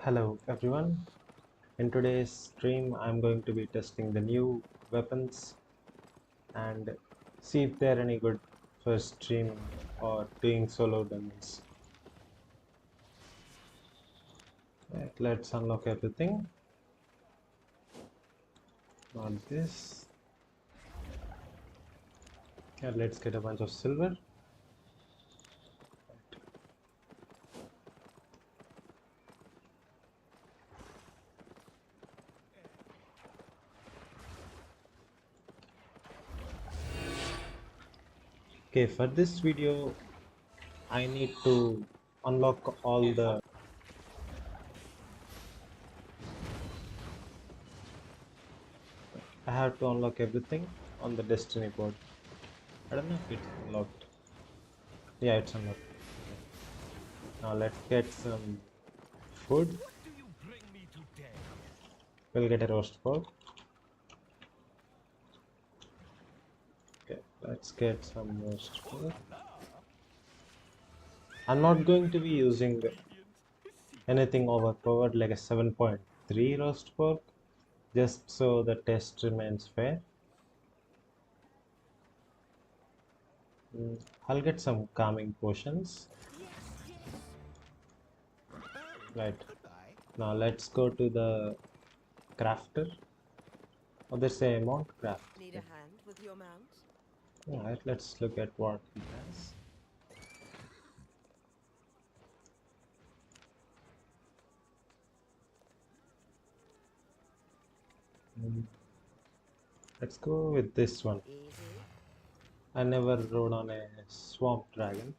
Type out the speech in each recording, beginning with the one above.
Hello everyone. In today's stream, I'm going to be testing the new weapons and see if they're any good for streaming or doing solo dungeons. Right, let's unlock everything. Not this. Yeah, let's get a bunch of silver. Okay, for this video, I need to unlock all the. I have to unlock everything on the destiny board. I don't know if it's unlocked. Yeah, it's unlocked. Okay. Now let's get some food. What do you bring me today? We'll get a roast pork. Okay, let's get some roast Oh pork. la la! I'm not going to be using Ingredients secret. anything overpowered like a 7.3 roast pork, just so the taste remains fair. I'll get some calming potions. Yes, yes. Right, Goodbye. now let's go to the crafter. Oh, there's a mount craft. Need a Okay. hand with your mount? Alright, let's look at what he has. Mm, Let's go with this one. Easy. I never rode on a swamp dragon.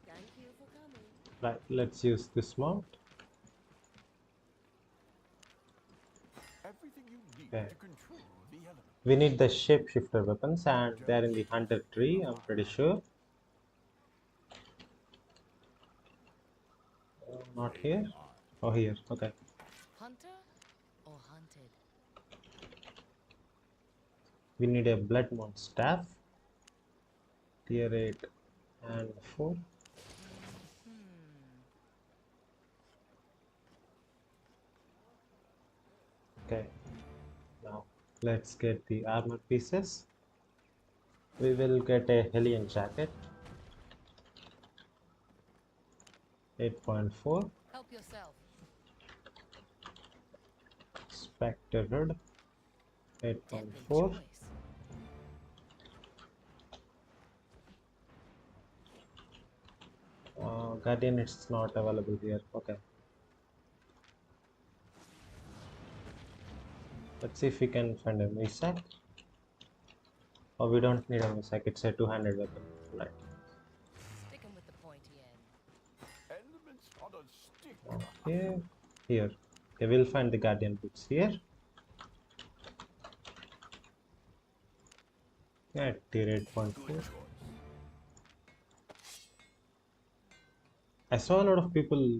Thank you for coming. Right, let's use this mount. Everything you need Okay. to control the elements. We need the shapeshifter weapons, and they're in the hunter tree, I'm pretty sure. Not They here. are. Oh, here. Okay. Hunter or hunted? We need a blood mount staff. Tier 8 and 4. Okay. Now let's get the armor pieces. We will get a Hellion jacket. 8.4. Help yourself. Spectre hood. Deadly 8.4. choice. Guardian, it's not available here. Okay. Let's see if we can find a Misak. Oh, we don't need a Misak. It's a two-handed weapon. Right. Sticking with the pointy end. Elements on a stick. Okay. Here. Okay, we'll find the Guardian boots here. Yeah, tier Good 8.4. choice. I saw a lot of people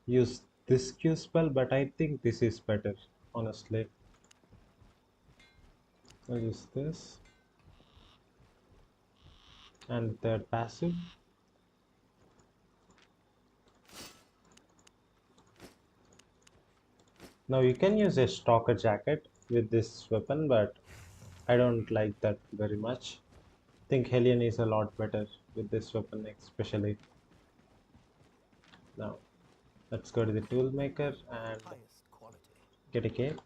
use this Q spell, but I think this is better, honestly. I'll use this and third passive. Now you can use a stalker jacket with this weapon, but I don't like that very much. I think Hellion is a lot better with this weapon, especially. Now let's go to the tool maker and Highest quality. get a cape.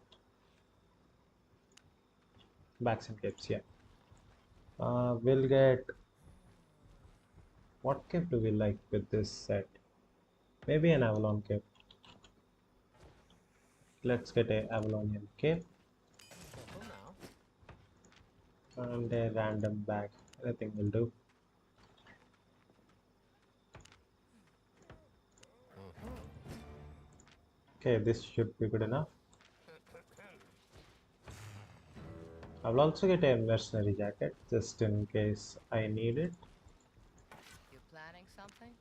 Backs and capes, yeah. We'll get, what cape do we like with this set? Maybe an Avalon cape. Let's get a Avalonian cape Careful now. and a random bag. Anything will do. Okay, this should be good enough. I will also get a mercenary jacket just in case I need it. You planning something?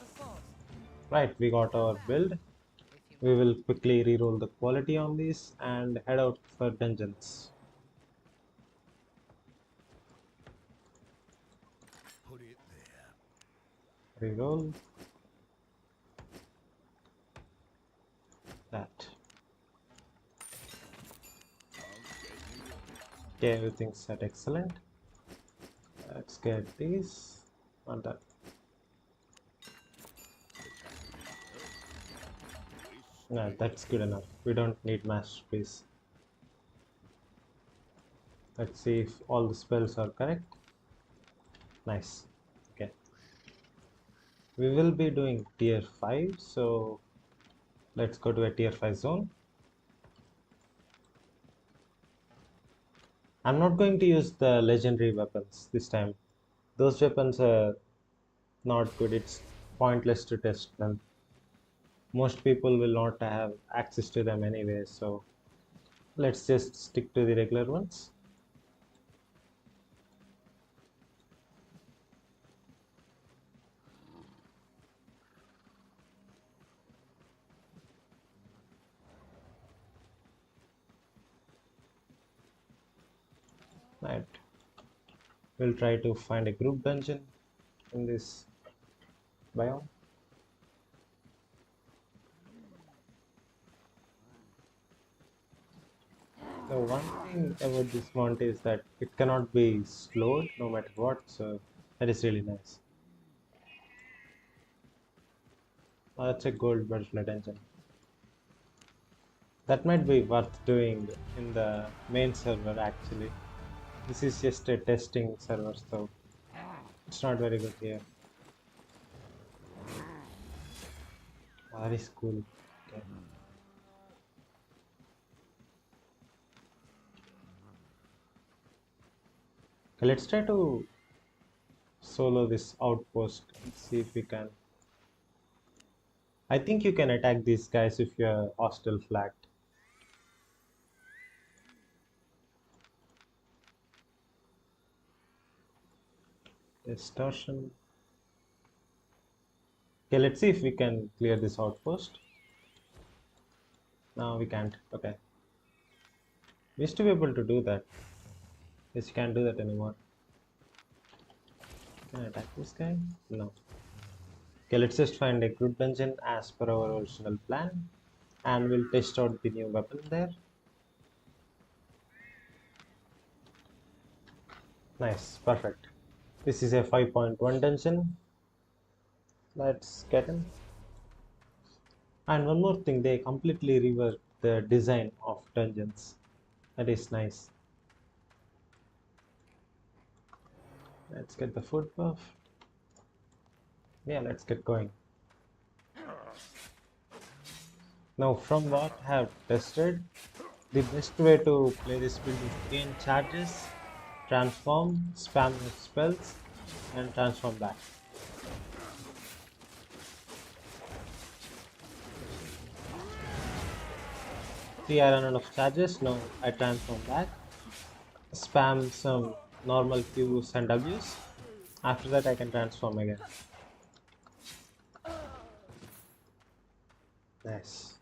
Of course. Right, we got our build. If you We will quickly reroll the quality on these and head out for dungeons. Put it there. Reroll that. Okay, everything's set. Excellent. Let's get these. Not that. No, that's good enough. We don't need masterpiece. Let's see if all the spells are correct. Nice. Okay. We will be doing tier 5, so let's go to a tier 5 zone. I'm not going to use the legendary weapons this time. Those weapons are not good. It's pointless to test them. Most people will not have access to them anyway, so let's just stick to the regular ones. Right. We'll try to find a group dungeon in this biome. So one thing about this mount is that it cannot be slowed no matter what, so that is really nice. Oh, that's a gold butterfly dungeon. That might be worth doing in the main server actually. This is just a testing server, so it's not very good here. Oh, that is cool. Okay. Okay, let's try to solo this outpost and see if we can. I think you can attack these guys if you're hostile flagged. Distortion. Okay, let's see if we can clear this outpost. No, we can't. Okay. We used to be able to do that. Yes, you can't do that anymore. Can I attack this guy? No. Okay, let's just find a group dungeon as per our original plan. And we'll test out the new weapon there. Nice, perfect. This is a 5.1 dungeon. Let's get in. And one more thing, they completely reworked the design of dungeons. That is nice. Let's get the food buff. Yeah, let's get going. Now, from what I have tested, the best way to play this build is gain charges, transform, spam your spells, and transform back. See, I run out of charges, now I transform back, spam some normal Qs and Ws. After that, I can transform again. Nice.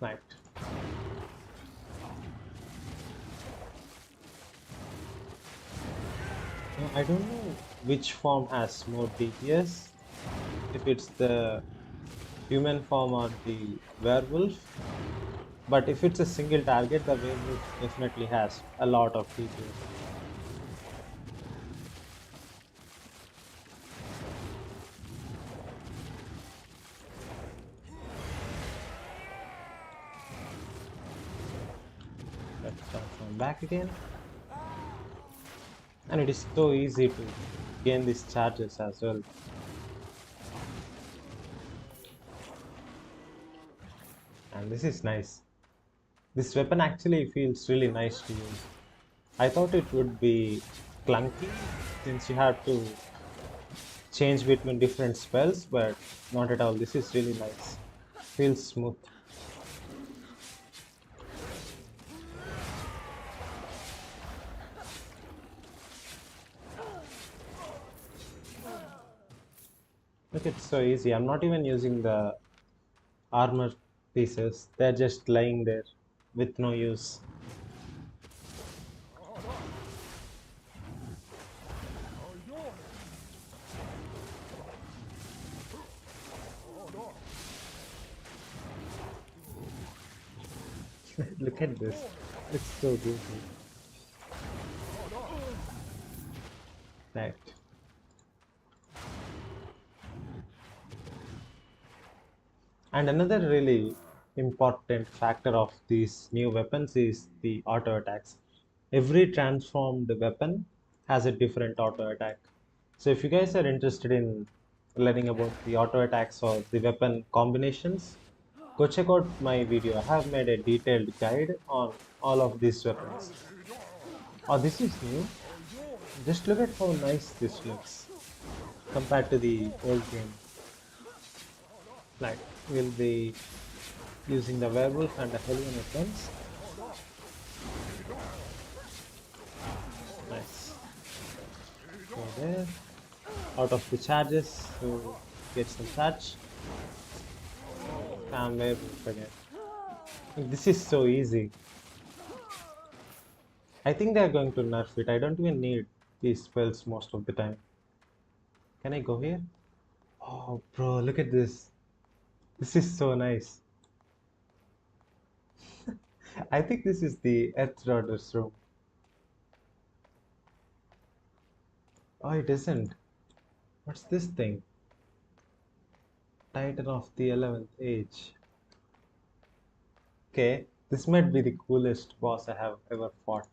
Right. Now, I don't know which form has more DPS, if it's the human form or the werewolf, but if it's a single target, the werewolf definitely has a lot of DPS. Let's transform back again. And it is so easy to gain these charges as well. And this is nice. This weapon actually feels really nice to use. I thought it would be clunky since you have to change between different spells, but not at all. This is really nice. Feels smooth. Look, it's so easy. I'm not even using the armor pieces. They're just lying there with no use. Look at this. It's so goofy. Right. And another really important factor of these new weapons is the auto attacks. Every transformed weapon has a different auto attack. So if you guys are interested in learning about the auto attacks or the weapon combinations, go check out my video. I have made a detailed guide on all of these weapons. Oh, this is new. Just look at how nice this looks compared to the old game. Like, we'll be using the werewolf and the Hellion at once. Nice. Go there. Out of the charges to get some charge. Spam werewolf again. This is so easy. I think they're going to nerf it. I don't even need these spells most of the time. Can I go here? Oh, bro, look at this. This is so nice. I think this is the Earth Daughter's room. Oh, it isn't. What's this thing? Titan of the 11th Age. Okay, this might be the coolest boss I have ever fought.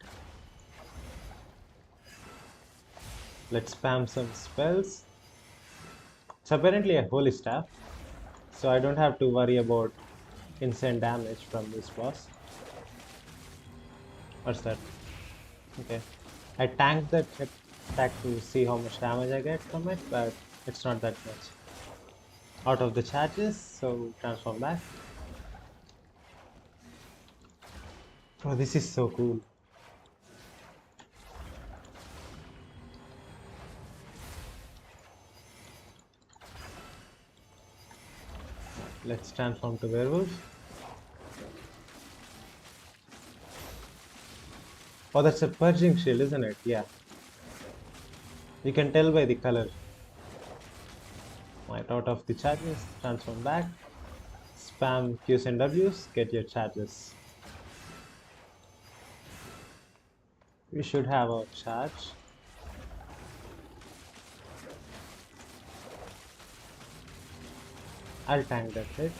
Let's spam some spells. It's apparently a holy staff, so I don't have to worry about insane damage from this boss. What's that? Okay. I tanked that attack to see how much damage I get from it, but it's not that much. Out of the charges, so transform back. Oh, this is so cool. Let's transform to werewolf. Oh, that's a purging shield, isn't it? Yeah. You can tell by the color. Right, out of the charges, transform back. Spam Qs and Ws, get your charges. We should have our charge. I'll tank that hit.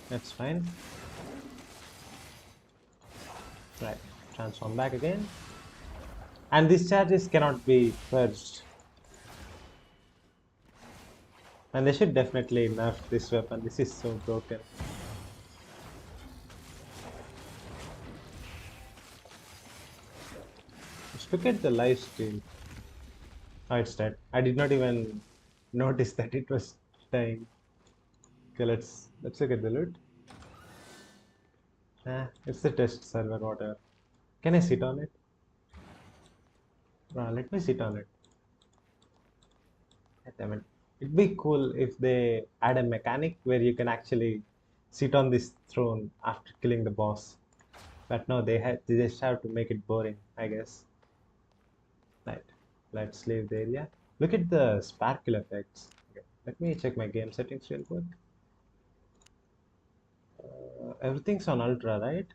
That's fine. Right, transform back again. And these charges cannot be purged. And they should definitely nerf this weapon. This is so broken. Just look at the lifesteal. Oh, it's dead. I did not even notice that it was dying. Okay, let's look at the loot. It's the test server, whatever. Can I sit on it? Let me sit on it. Damn it. It'd be cool if they add a mechanic where you can actually sit on this throne after killing the boss. But no, they just have to make it boring, I guess. Right. Let's leave the area. Look at the sparkle effects. Okay. Let me check my game settings real quick. Everything's on ultra, right?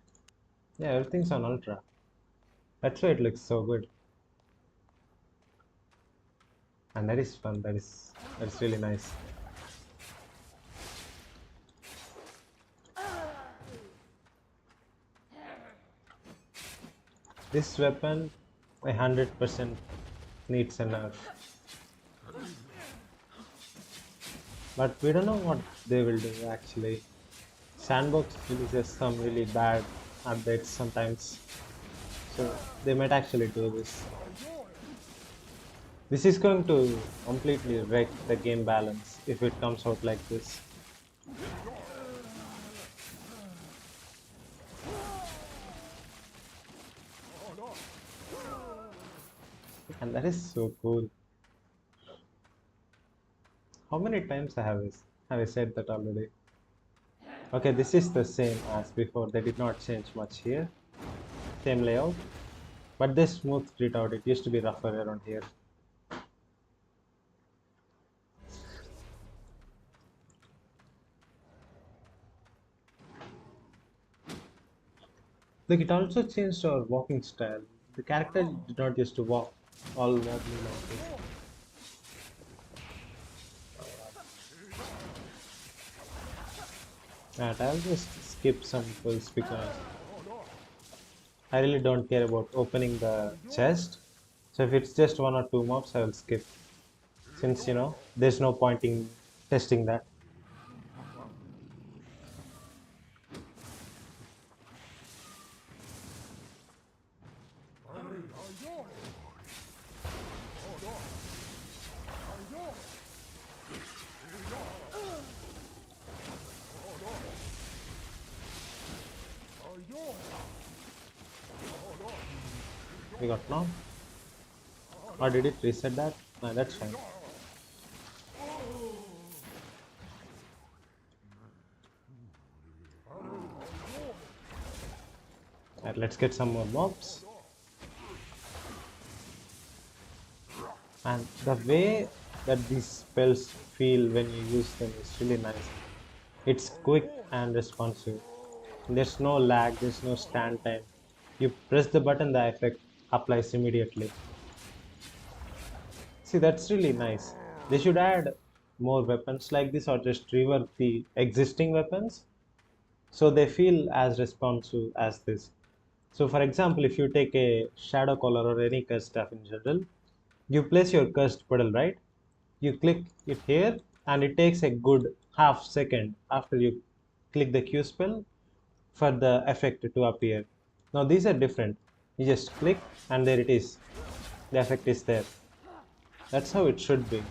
Yeah, everything's on ultra. That's why it looks so good. And that is fun. That's really nice. This weapon 100% needs a nerf. But we don't know what they will do actually. Sandbox releases some really bad updates sometimes. So they might actually do this. This is going to completely wreck the game balance if it comes out like this. And that is so cool. How many times have I said that already? Okay, this is the same as before. They did not change much here. Same layout, but they smoothed it out. It used to be rougher around here. Like it also changed our walking style. The character did not used to walk all wobbly like this. And I'll just skip some pulls because I really don't care about opening the chest. So if it's just one or two mobs, I will skip. Since there's no point in testing that. We got now. Or did it reset that? No, that's fine. Alright, let's get some more mobs. And the way that these spells feel when you use them is really nice. It's quick and responsive. There's no lag, there's no stand time. You press the button, the effect applies immediately. See, that's really nice. They should add more weapons like this or just rework the existing weapons so they feel as responsive as this. So, for example, if you take a shadow collar or any curse staff in general, you place your cursed puddle, right? You click it here, and it takes a good half second after you click the Q spell for the effect to appear. Now, these are different. You just click, and there it is. The effect is there. That's how it should be.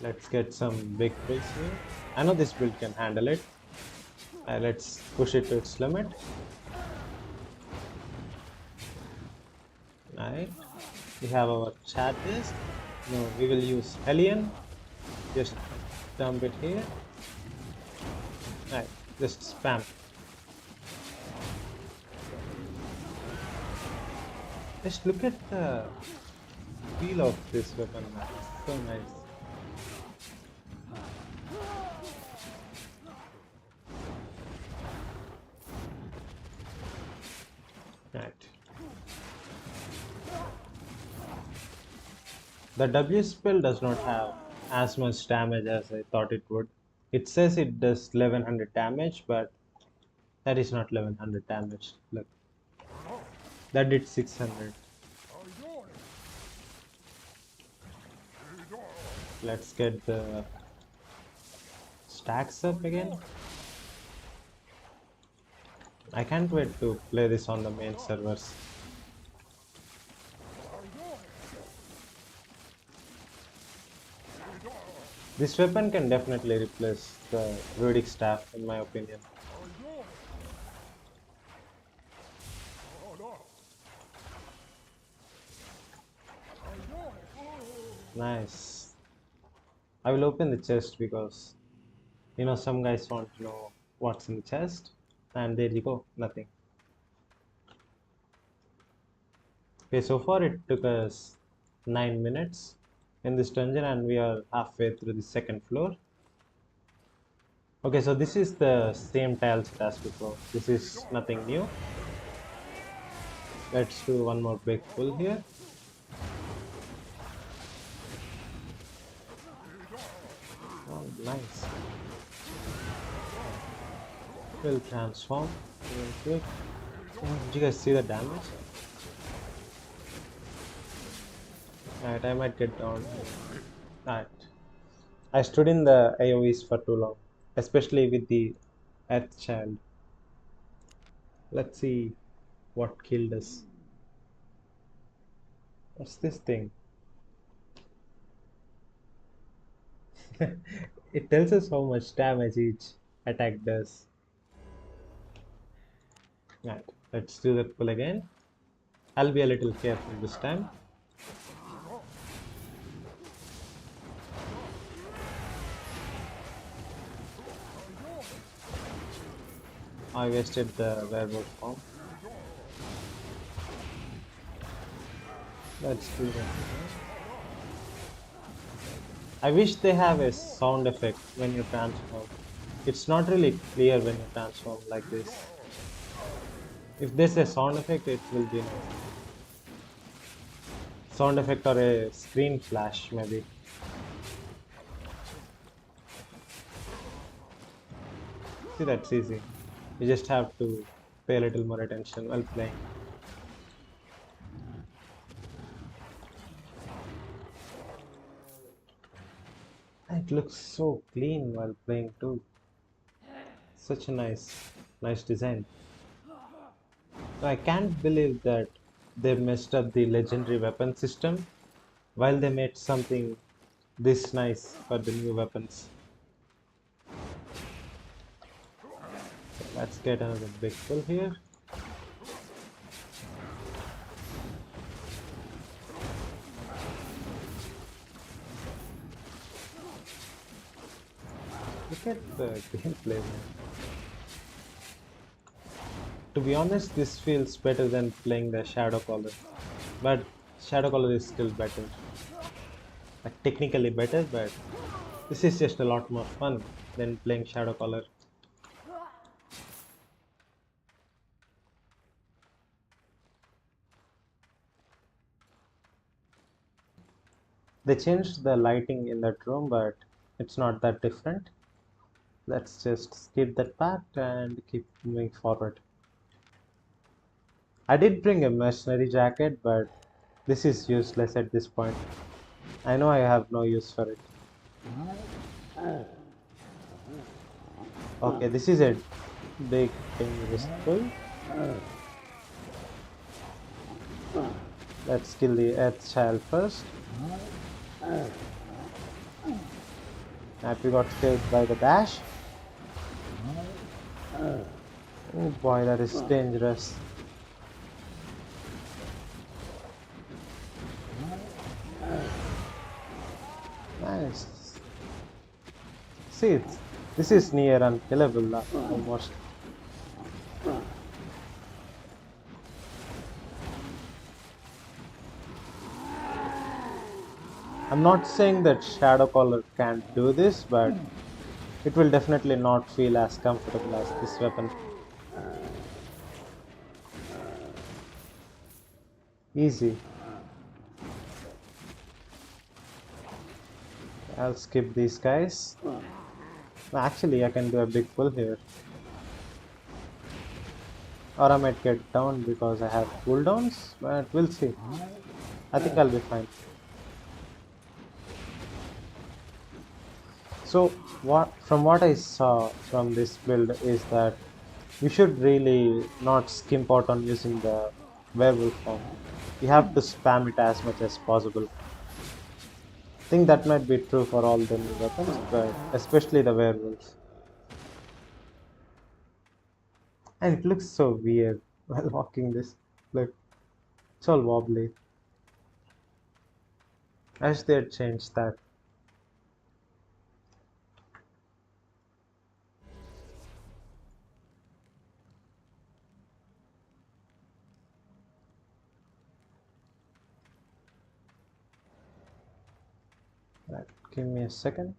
Let's get some big pulls here. I know this build can handle it. Let's push it to its limit. Right. We have our chat list. No, we will use Hellion. Just dump it here. Right. Just spam. Just look at the feel of this weapon, man. It's so nice. Right. The W spell does not have as much damage as I thought it would. It says it does 1100 damage, but that is not 1100 damage. Look, that did 600. Let's get the stacks up again. I can't wait to play this on the main servers. This weapon can definitely replace the Druidic staff in my opinion. Nice. I will open the chest because some guys want to know what's in the chest, and there you go, nothing. Okay, so far it took us 9 minutes in this dungeon and we are halfway through the second floor. Okay, so this is the same tiles as before. This is nothing new. Let's do one more big pull here. Oh, nice. We'll transform real quick. Oh, did you guys see the damage? Alright, I might get down. Alright. I stood in the AoEs for too long, especially with the Earth Child. Let's see what killed us. What's this thing? It tells us how much damage each attack does. Right, let's do that pull again. I'll be a little careful this time. I wasted the werewolf form. Let's do that. I wish they have a sound effect when you transform. It's not really clear when you transform like this. If there's a sound effect, it will be nice. Sound effect or a screen flash, maybe. See, that's easy. You just have to pay a little more attention while playing. It looks so clean while playing too. Such a nice design. I can't believe that they messed up the legendary weapon system while they made something this nice for the new weapons. So let's get another big pull here. Look at the gameplay, man. To be honest, this feels better than playing the Shadow Caller, but Shadow Caller is still better. Like, technically better, but this is just a lot more fun than playing Shadow Caller. They changed the lighting in that room, but it's not that different. Let's just skip that part and keep moving forward. I did bring a mercenary jacket, but this is useless at this point. I know I have no use for it. Okay, this is a big dangerous pull. Let's kill the Earth Child first. Happy got killed by the dash. Oh boy, that is dangerous. Nice. See, this is near unkillable almost. I'm not saying that Shadow Caller can't do this, but it will definitely not feel as comfortable as this weapon. Easy. I'll skip these guys. Actually, I can do a big pull here. Or I might get down because I have cooldowns, but we'll see. I think I'll be fine. So, from what I saw from this build is that you should really not skimp out on using the werewolf form. You have to spam it as much as possible. I think that might be true for all the new weapons, but especially the werewolves. And it looks so weird while walking this. Look, it's all wobbly. I wish they had changed that. Right, give me a second.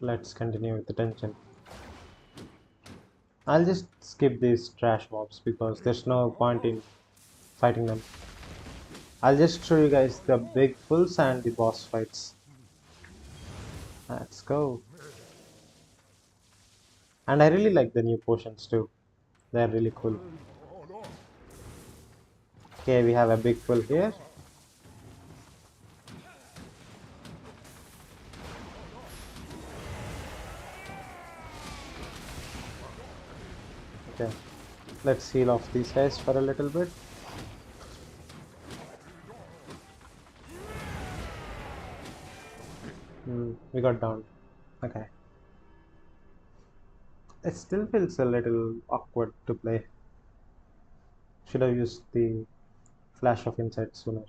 Let's continue with the dungeon. I'll just skip these trash mobs because there's no point in fighting them. I'll just show you guys the big pulls and the boss fights. Let's go. And I really like the new potions too. They're really cool. Okay, we have a big pull here. Okay, let's heal off these guys for a little bit. We got down. Okay. It still feels a little awkward to play. Should have used the flash of insight sooner.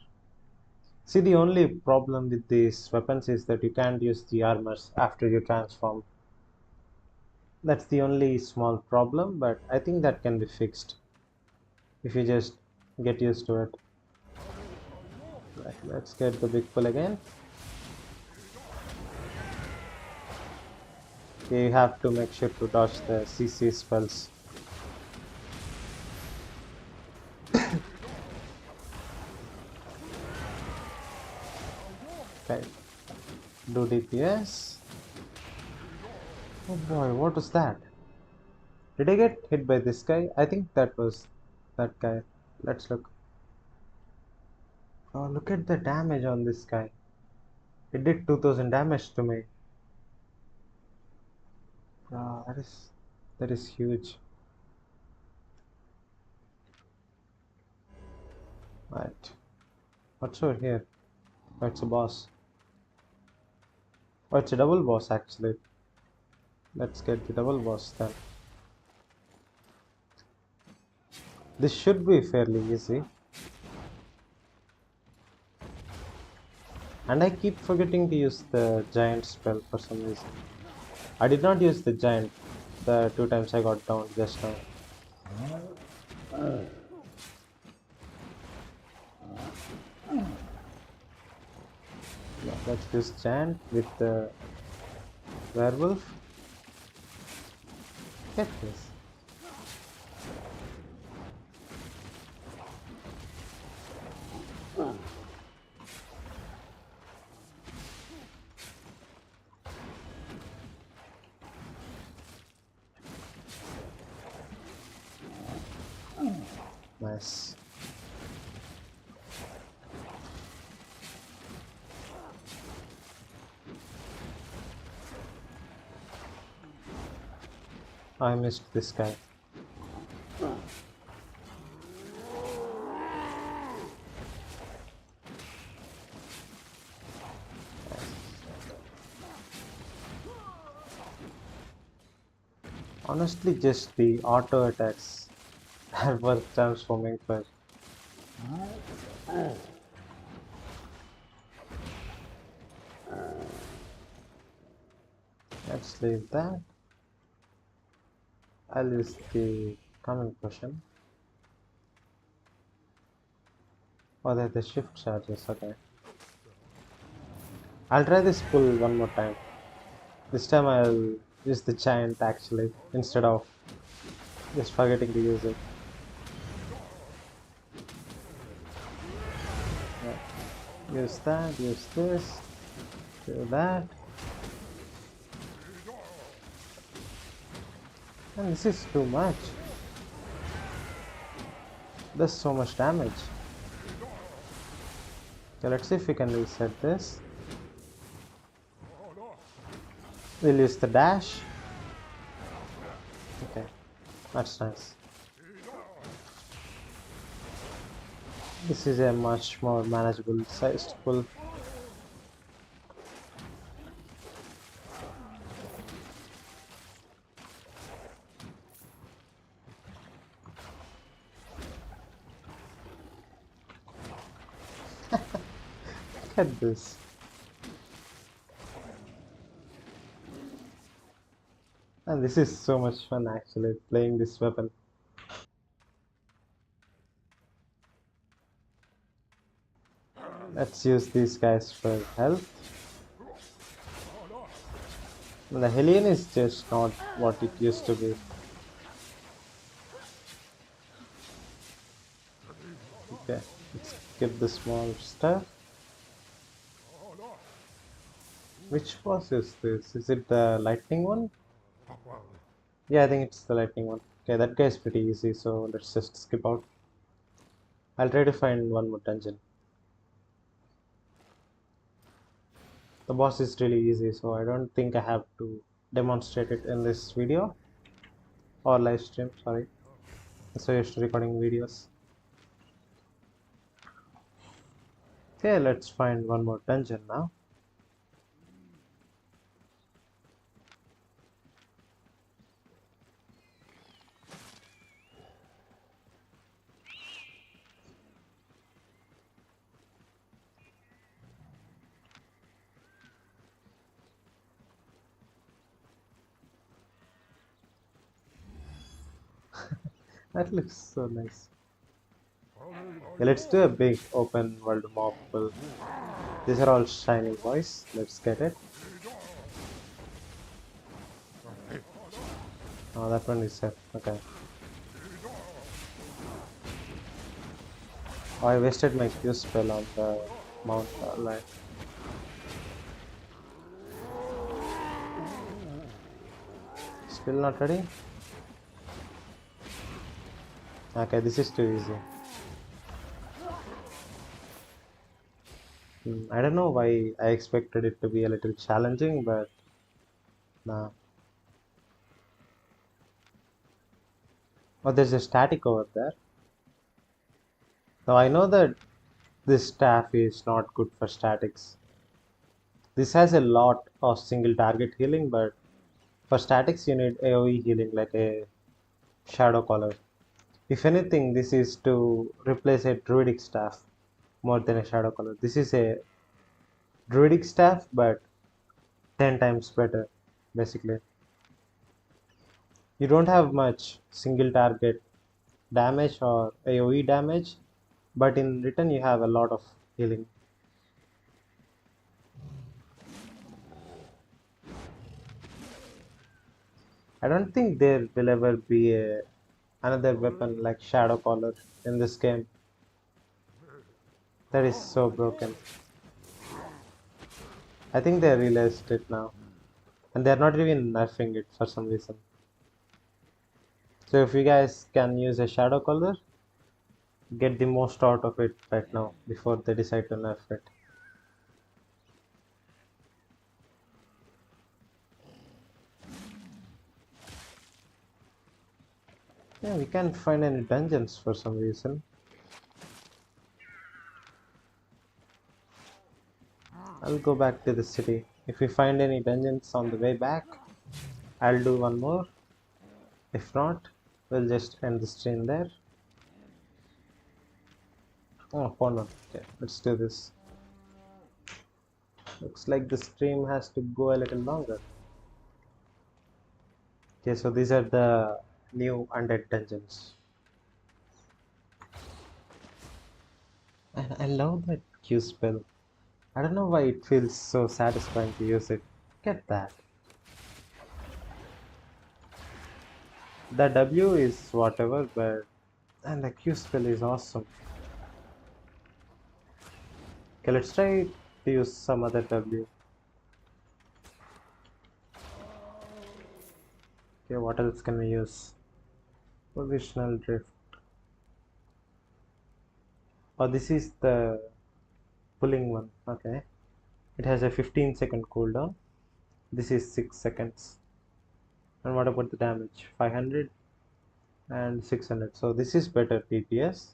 See, the only problem with these weapons is that you can't use the armors after you transform. That's the only small problem, but I think that can be fixed if you just get used to it. Right, let's get the big pull again. You have to make sure to dodge the CC spells. Okay, do DPS. Oh boy, what was that? Did I get hit by this guy? I think that was that guy. Let's look. Oh, look at the damage on this guy. It did 2000 damage to me. Ah, that is huge. Right. What's over here? Oh, it's a boss. Oh, it's a double boss actually. Let's get the double boss then. This should be fairly easy. And I keep forgetting to use the giant spell for some reason. I did not use the giant the 2 times I got down just now. Yeah, let's use giant with the werewolf. Get this. Nice. I missed this guy. Honestly, just the auto attacks are worth transforming for. Let's leave that. I'll use the common potion. Oh, they're the shift charges, okay. I'll try this pull one more time. This time I'll use the giant actually, instead of just forgetting to use it. Yeah. Use that, use this, do that. And this is too much. Does so much damage. Okay, let's see if we can reset this. We'll use the dash. Okay, that's nice. This is a much more manageable sized pull. Look at this. And this is so much fun actually, playing this weapon. Let's use these guys for health. The Hellion is just not what it used to be. Okay, let's skip the small stuff. Which boss is this? Is it the lightning one? Yeah, I think it's the lightning one. Okay, that guy's pretty easy, so let's just skip out. I'll try to find one more dungeon. The boss is really easy, so I don't think I have to demonstrate it in this video or live stream, sorry. So used to recording videos. Okay, let's find one more dungeon now. That looks so nice. Okay, let's do a big open world mob pull. These are all shiny boys. Let's get it. Oh, that one is set. Okay. Oh, I wasted my Q spell on the mount. Alright. Still not ready? Okay, this is too easy. I don't know why I expected it to be a little challenging, but nah. Oh, there's a static over there. Now I know that this staff is not good for statics. This has a lot of single target healing, but for statics you need AoE healing like a Shadow Collar. If anything, this is to replace a Druidic staff more than a Shadow Collar. This is a Druidic staff, but 10 times better, basically. You don't have much single target damage or AoE damage, but in return you have a lot of healing. I don't think there will ever be another weapon like Shadow Collar in this game. That is so broken. I think they realized it now, and they're not even nerfing it for some reason. So if you guys can use a Shadow Collar, get the most out of it right now before they decide to nerf it. Yeah, we can't find any dungeons for some reason. I'll go back to the city. If we find any dungeons on the way back, I'll do one more. If not, we'll just end the stream there. Oh, hold on. Okay, let's do this. Looks like the stream has to go a little longer. Okay, so these are the new undead dungeons. And I love that Q spell. I don't know why it feels so satisfying to use it. Get that. The W is whatever, but and the Q spell is awesome. Okay, let's try to use some other W. Okay, what else can we use? Positional drift. Oh, this is the pulling one. Okay. It has a 15-second cooldown. This is 6 seconds. And what about the damage? 500 and 600. So this is better DPS.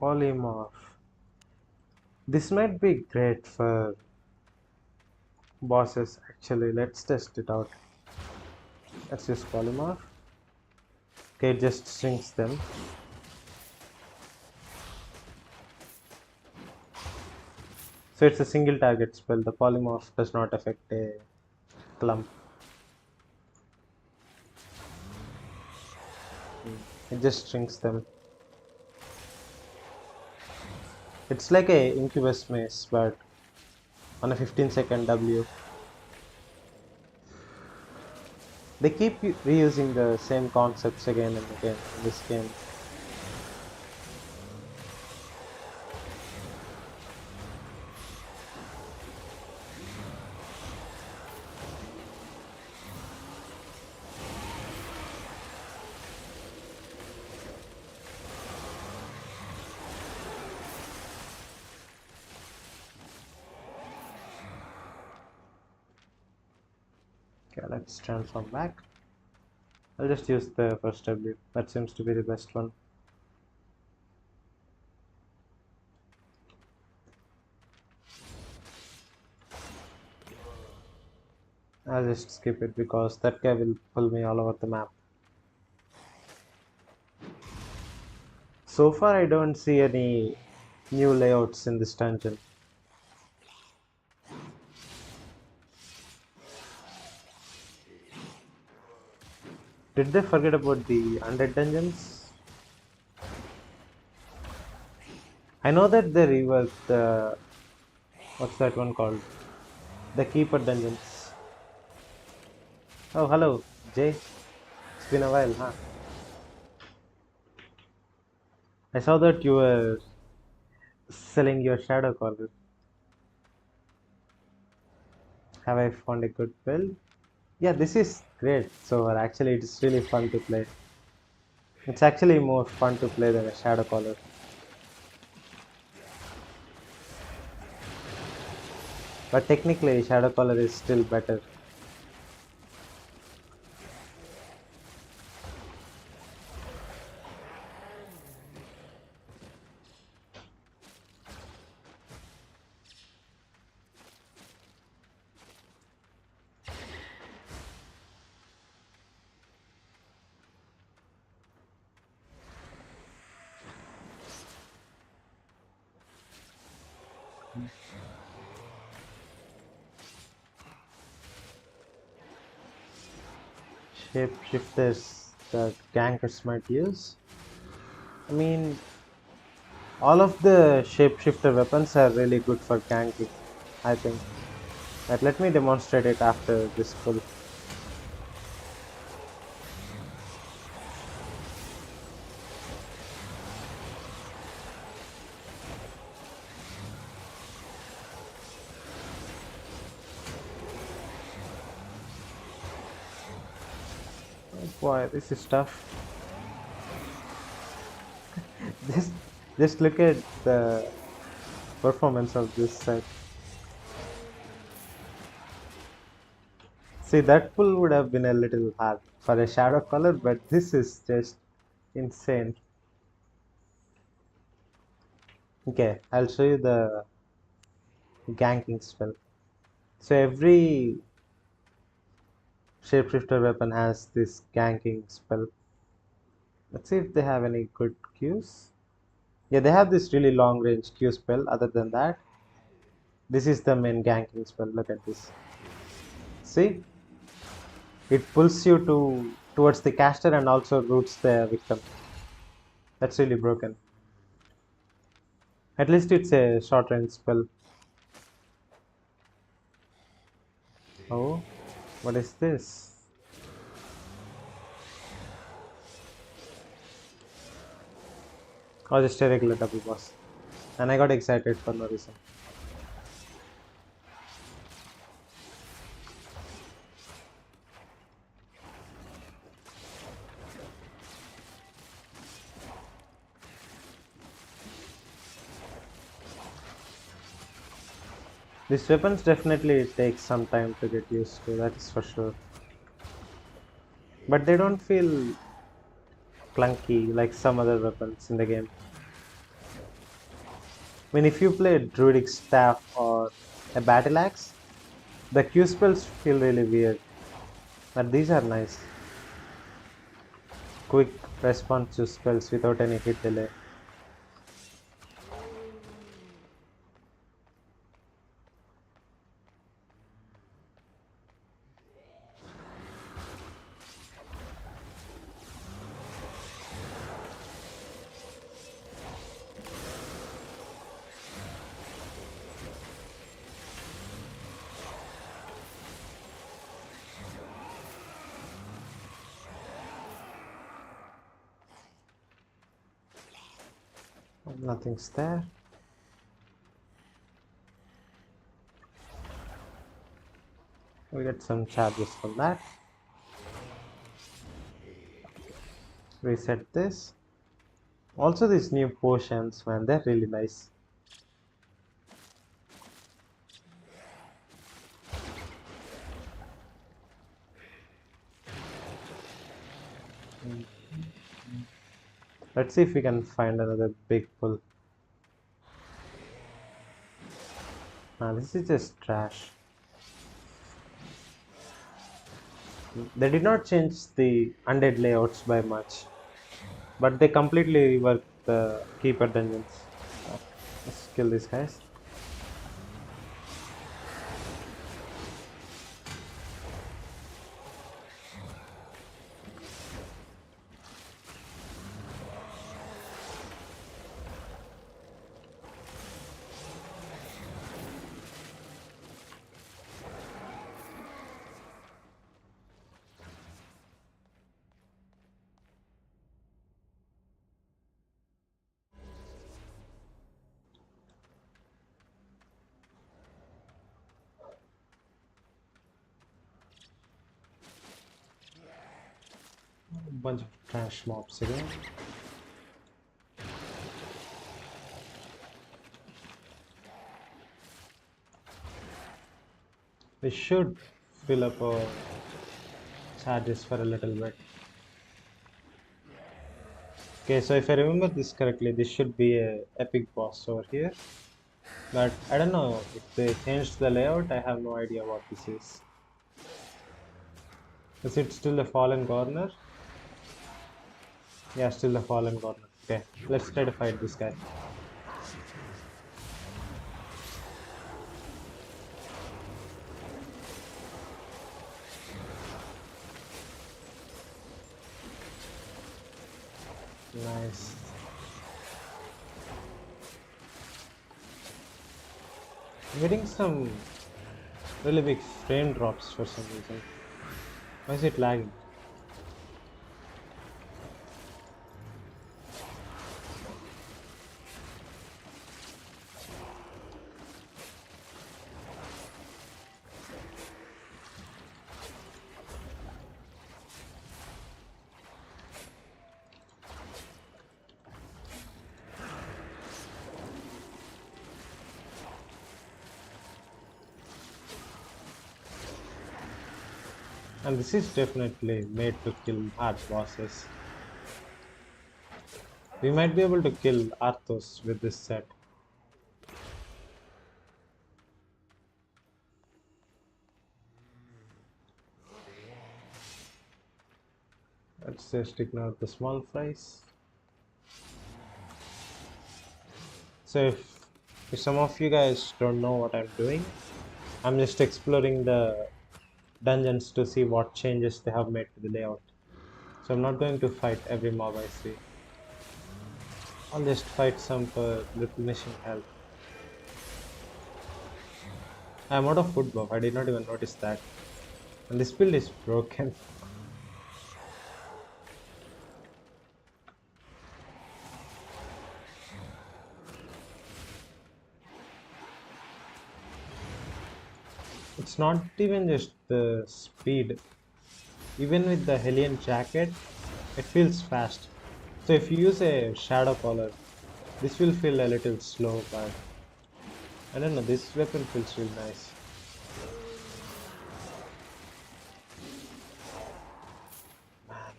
Polymorph. This might be great for bosses actually. Let's test it out. Let's use polymorph. Okay, it just shrinks them. So it's a single target spell. The polymorph does not affect a clump. It just shrinks them. It's like a incubus mace, but on a 15-second W. They keep reusing the same concepts again and again in this game. Okay, let's transform back. I'll just use the first W. That seems to be the best one. I'll just skip it because that guy will pull me all over the map. So far I don't see any new layouts in this dungeon. Did they forget about the undead dungeons? I know that they reworked the what's that one called? The keeper dungeons. Oh, hello, Jay. It's been a while, huh? I saw that you were selling your shadow collar. Have I found a good build? Yeah, this is great. So actually, it's really fun to play. It's actually more fun to play than a shadow collar. But technically, shadow collar is still better. Shapeshifters that gankers might use. I mean, all of the shapeshifter weapons are really good for ganking, I think. But let me demonstrate it after this pull. Oh boy, this is tough. Just, just look at the performance of this set. See, that pull would have been a little hard for a shadow color, but this is just insane. Okay, I'll show you the ganking spell. So every shapeshifter weapon has this ganking spell. Let's see if they have any good Qs. Yeah, they have this really long range Q spell. Other than that, this is the main ganking spell. Look at this. See, it pulls you towards the caster and also roots the victim. That's really broken. At least it's a short range spell. Oh, what is this? Oh, just a regular double boss. And I got excited for no reason. These weapons definitely take some time to get used to, that is for sure. But they don't feel clunky like some other weapons in the game. I mean, if you play a druidic staff or a battle axe, the Q spells feel really weird. But these are nice. Quick response to spells without any hit delay. Nothing's there. We get some charges from that. Reset this. Also, these new potions, man, they're really nice. Let's see if we can find another big pull. This is just trash. They did not change the undead layouts by much, but they completely reworked the keeper dungeons. Let's kill these guys. Bunch of trash mobs again. We should fill up our charges for a little bit. Okay, so if I remember this correctly, this should be a epic boss over here. But I don't know if they changed the layout. I have no idea what this is. Is it still the Fallen Corner? Yeah, still the Fallen Corner. Okay, let's try to fight this guy. Nice. I'm getting some really big frame drops for some reason. Why is it lagging? And this is definitely made to kill hard bosses. We might be able to kill Arthos with this set. Let's just ignore the small fries. So if some of you guys don't know what I'm doing, I'm just exploring the dungeons to see what changes they have made to the layout. So I'm not going to fight every mob I see. I'll just fight some for replenishing health. I'm out of food buff, I did not even notice that. And this build is broken. It's not even just the speed. Even with the Hellion jacket, it feels fast. So if you use a shadow collar, this will feel a little slow, but I don't know, this weapon feels real nice.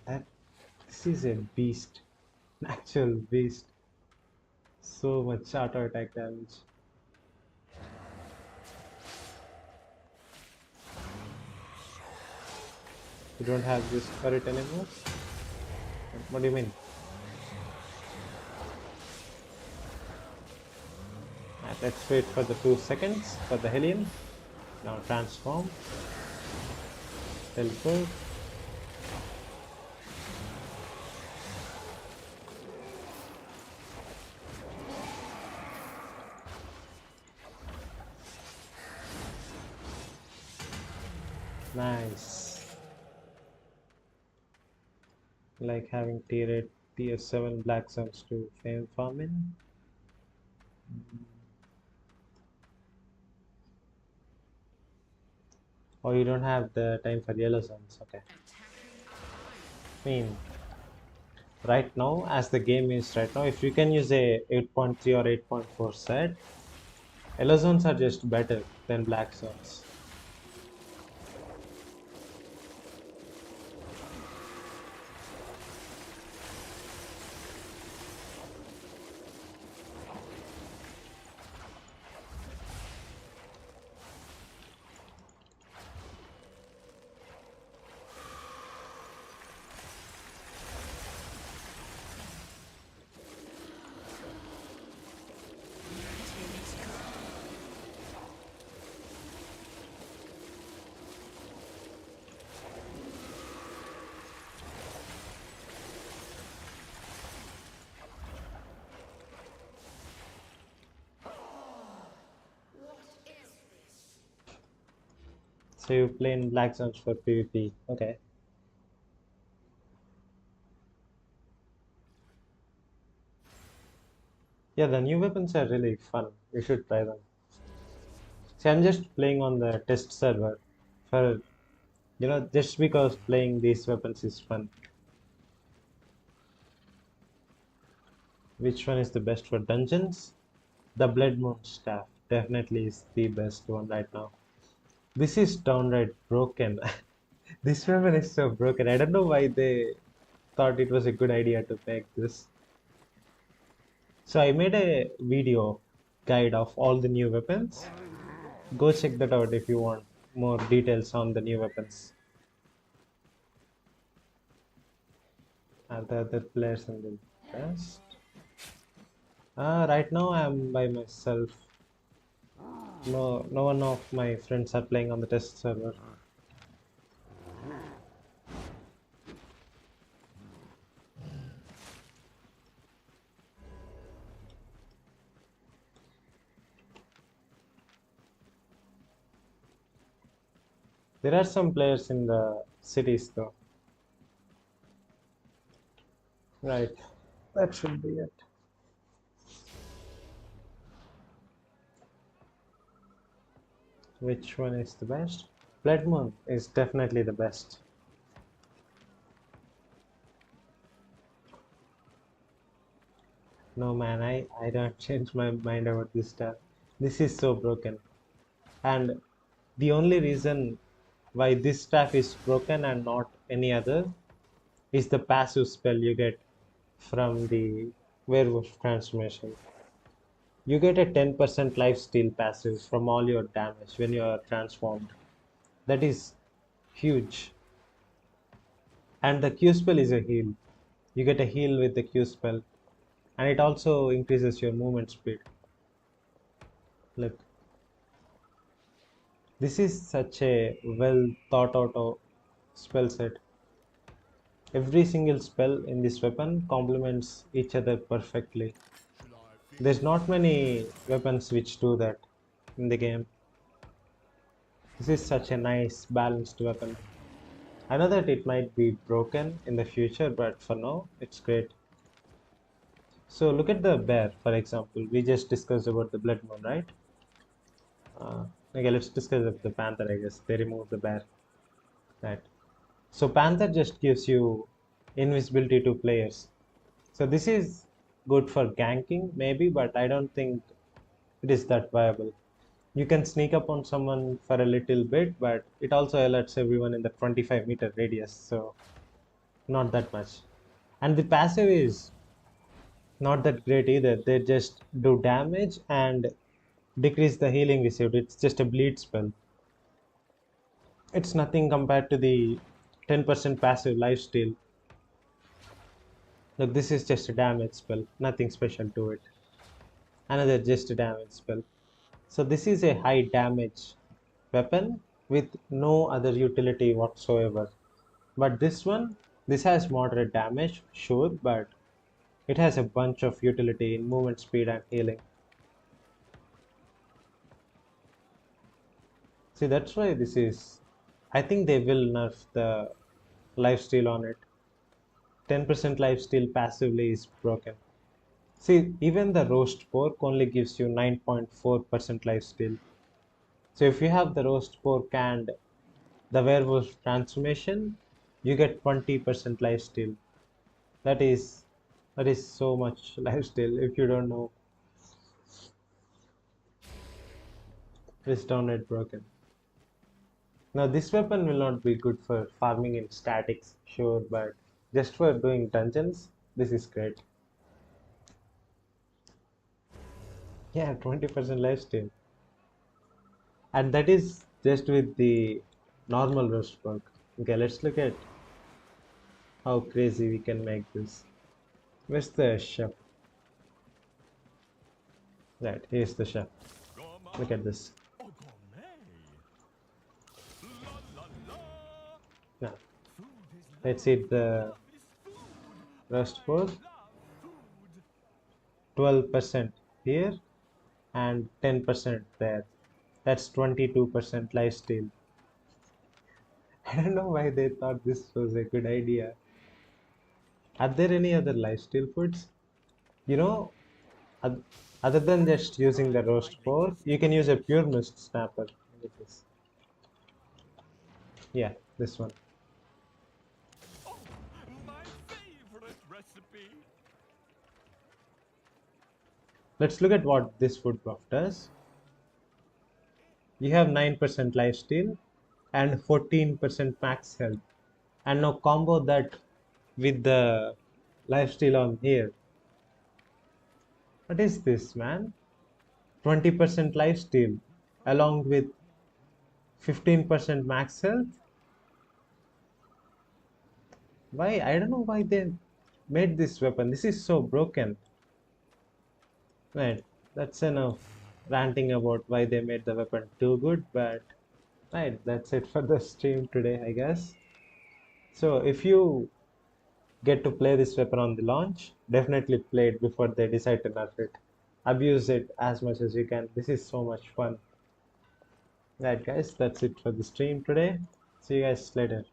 Man, this is a beast. An actual beast. So much auto attack damage. You don't have this for it anymore? What do you mean? Let's wait for the 2 seconds for the Hellion. Now transform. Teleport. Nice. Like having tier 8, tier 7 black zones to fame farming. Oh, you don't have the time for yellow zones. Okay. I mean, right now, as the game is right now, if you can use a 8.3 or 8.4 set, yellow zones are just better than black zones. So you play in black zones for PvP. Okay. Yeah, the new weapons are really fun. You should try them. See, I'm just playing on the test server for, just because playing these weapons is fun. Which one is the best for dungeons? The Blood Moon Staff definitely is the best one right now. This is downright broken. This weapon is so broken. I don't know why they thought it was a good idea to make this. So I made a video guide of all the new weapons. Go check that out if you want more details on the new weapons. Are the other players in the best? Right now I'm by myself. No one of my friends are playing on the test server. There are some players in the cities though. Right. That should be it. Which one is the best? Blood Moon is definitely the best. No man, I don't change my mind about this stuff. This is so broken. And the only reason why this staff is broken and not any other is the passive spell you get from the werewolf transformation. You get a 10% lifesteal passive from all your damage when you are transformed. That is huge. And the Q spell is a heal. You get a heal with the Q spell, and it also increases your movement speed. Look, this is such a well thought out spell set. Every single spell in this weapon complements each other perfectly. Shall I feed There's you? not many weapons which do that in the game. This is such a nice balanced weapon. I know that it might be broken in the future, but for now, it's great. So look at the bear, for example. We just discussed about the blood moon, right? Okay, let's discuss the panther, I guess. They removed the bear, right? So panther just gives you invisibility to players. So this is good for ganking, maybe, but I don't think it is that viable. You can sneak up on someone for a little bit, but it also alerts everyone in the 25-meter radius, so not that much. And the passive is not that great either. They just do damage and decrease the healing received. It's just a bleed spell. It's nothing compared to the 10% passive lifesteal. Look, this is just a damage spell, nothing special to it. Another just a damage spell. So this is a high damage weapon with no other utility whatsoever. But this has moderate damage, sure, but it has a bunch of utility in movement speed and healing. See, that's why this is. I think they will nerf the lifesteal on it. 10% lifesteal passively is broken. See, even the roast pork only gives you 9.4% lifesteal. So if you have the roast pork and the werewolf transformation, you get 20% lifesteal. That is that is so much lifesteal if you don't know. It's downright broken. Now this weapon will not be good for farming in statics, sure, but just for doing dungeons, this is great. Yeah, 20% lifesteal. And that is just with the normal roast pork. Okay, let's look at how crazy we can make this. Where's the chef? Right, here's the chef. Look at this. Oh, gourmet. La la la. Now, Food is let's love. eat the Love is food. roast I pork. love food. 12% here and 10% there. That's 22% lifesteal. I don't know why they thought this was a good idea. Are there any other lifesteal foods? You know, oth- other than just using the roast Lightning pork, you can use a distribution. pure mist snapper with this. Yeah, this one. Oh, my favorite recipe. Let's look at what this food buff does. You have 9% lifesteal and 14% max health. And now combo that with the lifesteal on here. What is this, man? 20% lifesteal along with 15% max health. Why? I don't know why they made this weapon. This is so broken. Right, that's enough ranting about why they made the weapon too good, but right, that's it for the stream today, I guess. So if you get to play this weapon on the launch, definitely play it before they decide to nerf it. Abuse it as much as you can. This is so much fun. Right, guys, that's it for the stream today. See you guys later.